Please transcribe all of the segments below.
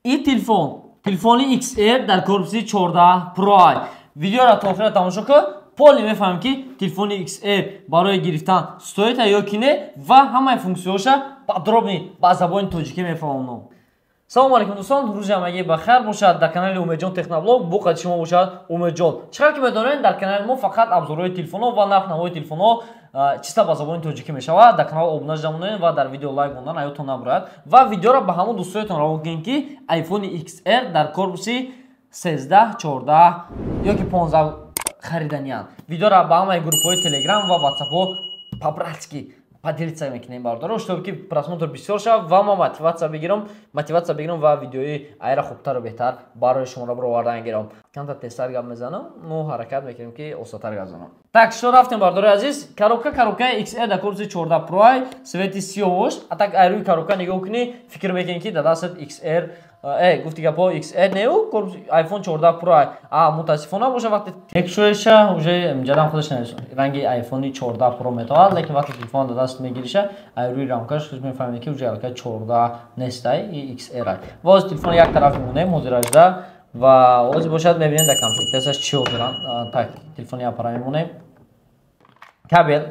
این تلفن XR در корпуси 14 Pro. ویدیو را تا آخر تماشا کن. پول میفهمم که تلفن XR برای گرفتن стоит یا کی نه و همه فункციоша подробно با زبان توجیکی میفهمم. سلام علیکم دوستان، روز همگی بخیر باشد. در کانال امیدجان تکنولوژی با قد شما باشد امیدجان. چقدر که میدونید در کانال ما فقط ابزارهای تلفن و نرخ نمای تلفن ها چیستا با زبان توجیکی میشود. در کانال ابونه جمعونید و در ویدیو لایک موندن ایتون نبرد و ویدیو را به همون دوستایتون روان کنید که آیفون XR در корпуси 13 14 یا که 15 خریدنیان. ویدیو را با همه گروپ‌های تلگرام و واتساپ по-братски поделиться میکنیم بارداره чтобы که просмотр بسیار شود و ما мотивация بگیرم و ویدیوی ایرا خوبتر و بهتر برای شما را برآورده گیرم. کم تا تستر گپ میزنم نو حرکت میکنیم که اوساتر گزنم. Так что رفتیم بارداره عزیز. коробка XR در корпуси 14 Pro سویتی سیاوش. اتاک ایروی коробка نگاه کنی فکر میکنی که در دستت XR گفتی که با XR نیو آیفون 14 Pro متاسفانه باشه وقتی تکشوش уже جدام خودش نمیشه رنگ آیفون 14 Pro میتواد لیکن وقتی تلفن در دست میگیریشه روی رامکاش خودش میفهمید که уже البته 14 نیست ای XR واز تلفن یک طرف مونه مدیرجدا و واز باشد میبینید در کامپیوترش چی دارن. так تلفن یا پرای مونه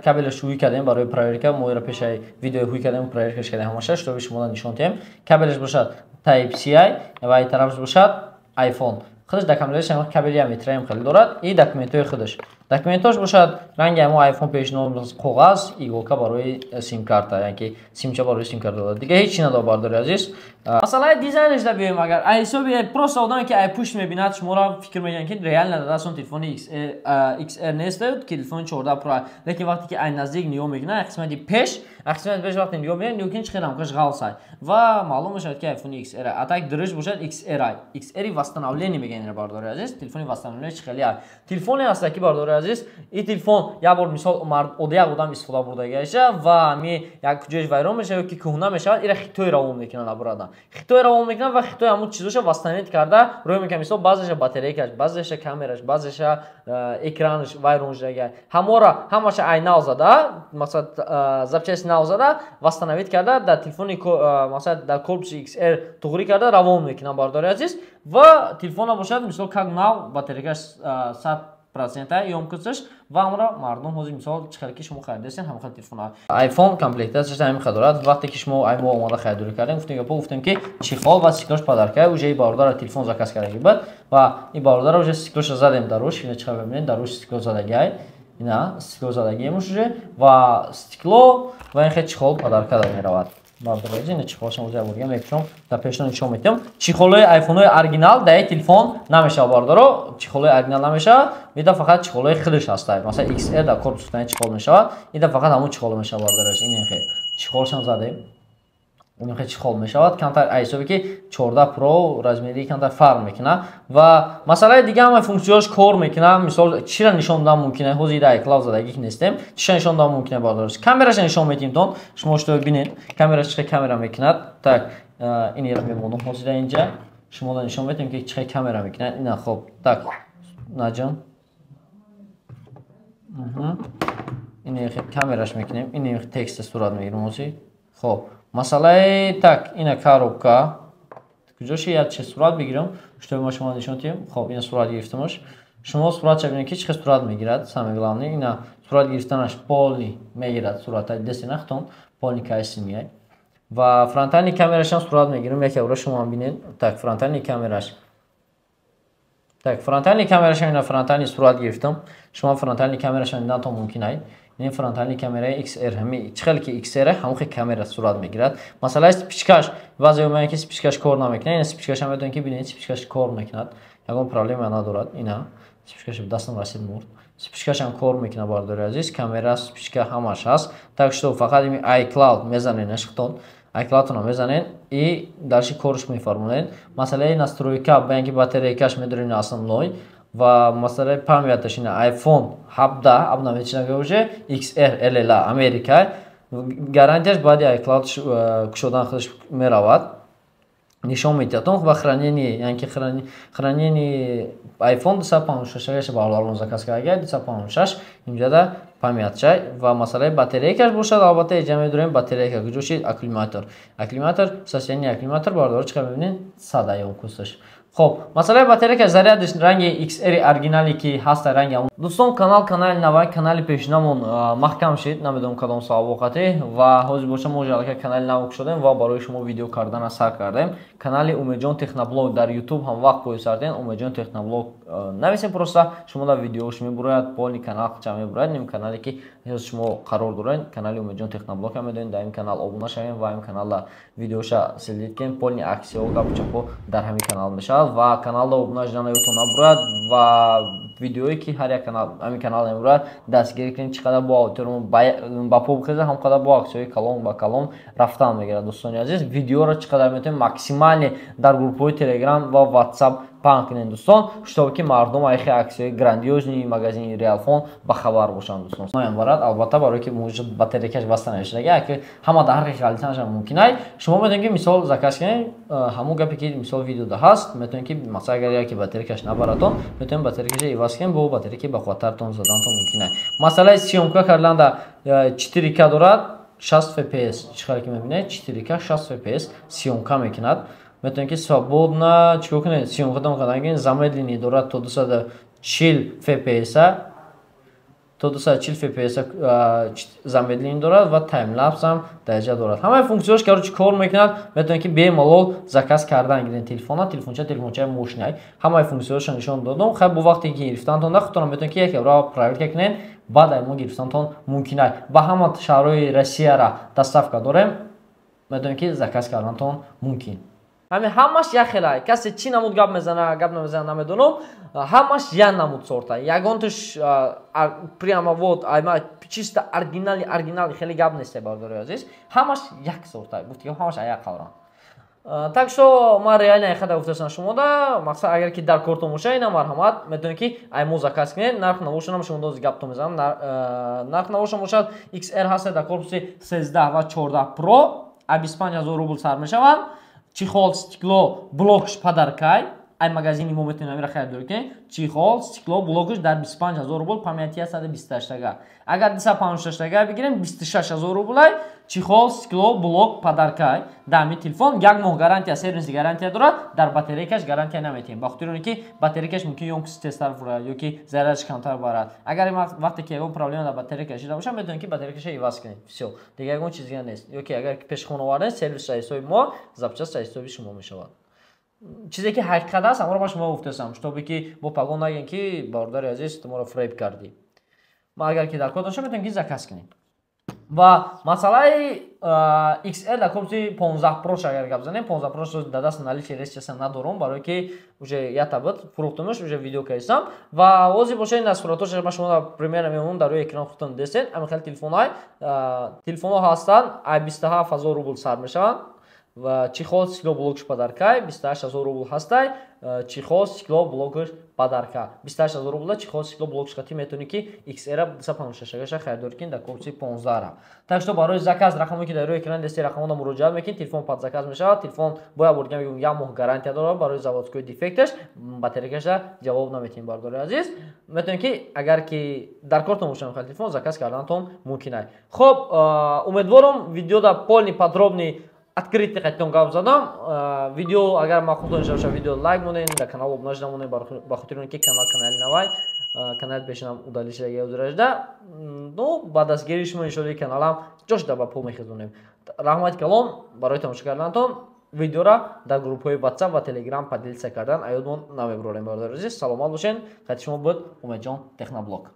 کابلش روی کردیم برای پرایورکا ما رو پیش ویدیو روی کردیم پرایورکش کردیم همش رو شما نشون دادیم. کابلش باشد تایپ سی آی و این طرفش باشد آیفون. خودش دکمنتش هم کابلی هم میتریم خیلی دارد. این دکمنتوی خودش دکمنتوش باشد رنگ هم آیفون پیشنهاد کاغذ ایگوکا برای سیم کارت یعنی که سیم چه برای سیم کارت داد دیگه هیچ چیزی نداره بارداری عزیز. مثلا دیزاینش را بیایم اگر ایسو پروس آدمی که ای پوش میبیند شما را فکر میکنن که ریال نداره اون تلفن XR نیست که تلفن 14 پرو لیکن وقتی که این نزدیک نیو میگنه قسمتی پیش وقتی نیو میگن نیو کینچ خیلی همکاش غلصای و معلوم میشه که آیفون XR اتاک درش باشد XR واستناولینی میگن بارداری عزیز. تلفن واستناولینش خیلی تلفن هست که بارداری عزیز. این تلفن یا بار مثال مرد اودیا بودم استفاده برده گیشه و می یک کجاش ویران میشه که کهنه میشه ایره خیتوی روون میکنن برادر خیتوی روون میکنن و خیتوی همون چیزوش واستنیت کرده روی میکنه مثال بعضیش باتریکش بعضیش کامراش بعضیش اکرانش ویران شده همش عینه زده مثلا زبچش نو زده واستنیت کرده در تلفن مثلا در корпуси XR توغری کرده روون میکنن بارداری عزیز و تلفن باشد مثال کاغ نو باتریکش 100% емкостиш ва амра мардум ҳозир мисол чихар ки шумо харидасин ҳама хел телефон iPhone комплектасиаш ҳамин қадорат вақте ки шумо мо омада харидорӣ кардем гуфтем ки чихол ва стеклош подарка уже бародара телефон заказ кардагӣ буд ва ин бародара уже стеклоша задем дарош ина чихар бибинед дарош стекло задагӣ ина стекло задагиемуш уже ва стекло ва ин хел чихол подарка дар меравад. بارداری این چیخالش موزه بودیم میکنم تا پیشون نشون میدم. چیخالای آیفون‌های اورجینال در تلفن نمیشه باردارو چیخالای اورجینال نمیشه میده فقط چیخالای خودش هست. مثلا XR در корпус تن چیخال میشه ایده فقط همون چیخال میشه باردارش این خیلی چیخالش هم زدیم اون خیلی چیخال میشه کمتر ایسوبی که 14 پرو رزمیری کمتر فرق میکنه و مسئله دیگه هم فункціоش کار میکنه. مثال چی را نشون دادم ممکنه حوزه در کلاود زدگی که نیستیم چی نشون دادم ممکنه باردارش کامراش نشون میدیم تون شما شو ببینید کامراش چه کامرا میکنه. так این رو میمونم حوزه اینجا شما نشون میدیم که چه کامرا میکنه اینا خوب так نجان این کامراش میکنیم این تکست صورت میگیریم حوزه خوب مسئله так اینا коробка کجاش یاد چه صورت بگیرم чтобы ما شما نشون دادیم. خب این صورت گرفتمش شما صورت چه ببینید که چه صورت میگیرد самое главное اینا صورت گرفتنش полный میگیرد صورت دست نختون полный کایسی میای و فرانتالنی کامراش هم صورت میگیرم یکی اورا شما ببینید так فرانتالنی کامراش так فرانتالنی کامراش اینا فرانتالنی صورت گرفتم شما فرانتالنی کامراش اینا تو ممکنه این فرانتالنی کامرای XR همی چخل که XR همون خیلی کامرا صورت میگیرد. مثلا سپیکرش واسه اون که سپیکرش کار نمیکنه این سپیکرش هم بدون که ببینید سپیکرش کار میکنه یکم پرابلم ندارد اینا سپیکرش به دستم رسید مرد سپیکرش هم کار میکنه بارداری عزیز کامرا سپیکر همش هست так что فقط این iCloud میزنینش خودتون iCloud رو میزنین ای درش کارش میفرمونین. مثلا настройка با اینکه باتریکش میدونین اصلا نوی و مثلا پامیاتش اینه آیفون 17 ابنا میچنه уже XR LL امریکا гарантияш баъди iCloud кушодан худаш меравад нишон медиҳад ва хранение яъне ки хранение iPhone 256 бардорон заказ карда 256 инҷода памятчай ва масъалаи батарейкаш бошад. Албатта инҷа медонем батарейка куҷоши аккумулятор. Аккумулятор состояние аккумулятор бардор чиқар мебинед 100 аём кусташ. خب مسئله باتری که зарядش رنگ XR оригинали ки ҳаст ранги дӯстон канали навай канали пешинамон маҳкам шид намедонам кадом савоқате ва ҳозир боша мо ҷалака канали нав шудем ва барои шумо видео кардана сар кардем. Канали Умедҷон Техноблог дар YouTube ҳам вақт поисарден Умедҷон Техноблог нависем просто шумо дар видеош мебурад полни канал ча мебурад ним канале ки ҳозир шумо қарор доред канали Умедҷон Техноблог ҳам медонед дар ин канал обуна шавем ва ин канала видеоша селит кен полни аксио гапчапо дар ҳамин канал мешавад ва каналда обуна шудана ётон набурад ва видеое ки ҳар як канал ҳамин канал мебурад дастгирӣ кунед чӣ қадар бо аудиториум ба пул бихезад ҳам қадар бо аксиои калон ба калон рафтан мегирад. Дӯстони азиз видеоро чӣ қадар метавонем максимале дар группҳои Telegram ва WhatsApp паҳн кунед дӯстон шутоби ки мардум айхи аксиои грандиозни магазини Realfon ба хабар бошанд дӯстон. Ноям барад албатта барое ки муҷиб батарейкаш баста навиштаги аки ҳама дар ҳар халитанаш мумкинай шумо метавонед ки мисол заказ кунед ҳамун гапе ки мисол видеода ҳаст метавонед ки масалан агар яке батарейкаш набаратон метавонед батарейкаша иваз кунед бо батарейки бахваттартон задантон мумкинай. Масалаи съёмка карданда 4К дорад 60 fps чиқар ки мебинед 4К 60 fps съёмка мекунад. Метавонед ки свободно чикор кунед съёмкатон кардагин замедлини дорад то 240 fps то 240 fps замедлини дорад ва таймлапс ҳам дараҷа дорад. Ҳамаи функсияш короче кор мекунад. Метавонед ки бемалол заказ кардан гирен телефона телефончаи мошинай ҳамаи функсияшро нишон додам. Хай бо вақте ки гирифтантон нахутонам метавонед ки яке бара проверка кунед баъд мо гирифтантон мумкинай. Ба ҳама шаҳрҳои Россияра доставка дорем метавонед ки заказ кардантон мумкин. ҳамаш як хелай касе чӣ намуд гап мезана гап намезана намедонам ҳамаш як намуд сорта ягонташ прямо вот айма чисто оригинали хеле гап несте бардори азиз ҳамаш як сорта гуфтигам ҳамаш як қалран. Так что ман реально хада гуфтасам шумода мақсад агар ки дар кортон боша ина марҳамат метавонед ки мо заказ кунед нарх навошанам шумо доз гапто мезанам нарх навошам бошад XR ҳаст дар корпуси 13 ва 14 Pro 25000 рубл сар мешавад. Чихол стекло блокш подаркай ай магазини мо метавонем амира харидор кунем. Чихол стекло блокш дар 25000 рубл памяти 128 га. Агар 256 га бигирем 26000 рубл чихол стекло блок подаркай дар ҳамин телефон як моҳ гарантия сервис гарантия дорад. Дар батарейкаш гарантия наметем ба хотири оне ки батарейкаш мумкин ёмкиси тезтар фурад ёки зарядаш камтар барад. Агар вақте ки ягон проблема дар батарейкаш дида бошад метавонем ки батарейкаша иваз кунем. Всё дига ягон чиз дига нест. ёки агар ки пеш хона овардем сервис ҳисоби мо запчаст ҳисоби шумо мешавад. چیزی که حقیقت است همون رو شما گفتم شتابی که با پاگون نگین که بارداری عزیز تو ما رو فریب کردی ما اگر که در کدومش میتونیم که زکاس کنیم و مسئله XL در کمپی 15 پروش اگر گپ بزنیم 15 پروش رو دست نالیش ریسچس ندارم برای که уже я табат фурухтумеш уже видео кайсам ва ози бошаи насуратош ма шумо дар премьера мемон дар рӯи экран худтон дестед амихал телефонҳо ҳастанд ай 27000 рубл сар мешаванд ва чихол стекло блокш подаркай 28000 рубл ҳастай чихол стекло блокш подарка 28000 рубл чихол стекло блокш хати метавонед ки XR 256 харидор кунед дар корпуси 15. Так что барои заказ рақаме ки дар рӯи экран дасти рақамона муроҷиат мекунед телефон пад заказ мешавад. Телефон боя бурга мегӯям як моҳ гарантия дорад барои заводскои дефекташ батарейкаша ҷавоб наметавонед бардори азиз метавонед ки агар ки дар кортон бошад телефон заказ кардантон мумкинай. Хуб умедворам видеода полни подробни открытый хотел гап задам видео агар мақсудон шавша видео лайк монен да канал обуна шуда монен ба хотири ки канал навай канал пешинам удалишаги озражда ну ба дастгирии шумо иншоалло каналам ҷошда ба пул мехизонем. Раҳмати калом барои тамошо кардантон видеора дар группҳои WhatsApp ва Telegram поделиться кардан аёдмон намебурорем. Саломат бошед. Хати шумо буд Умедҷон Техноблог.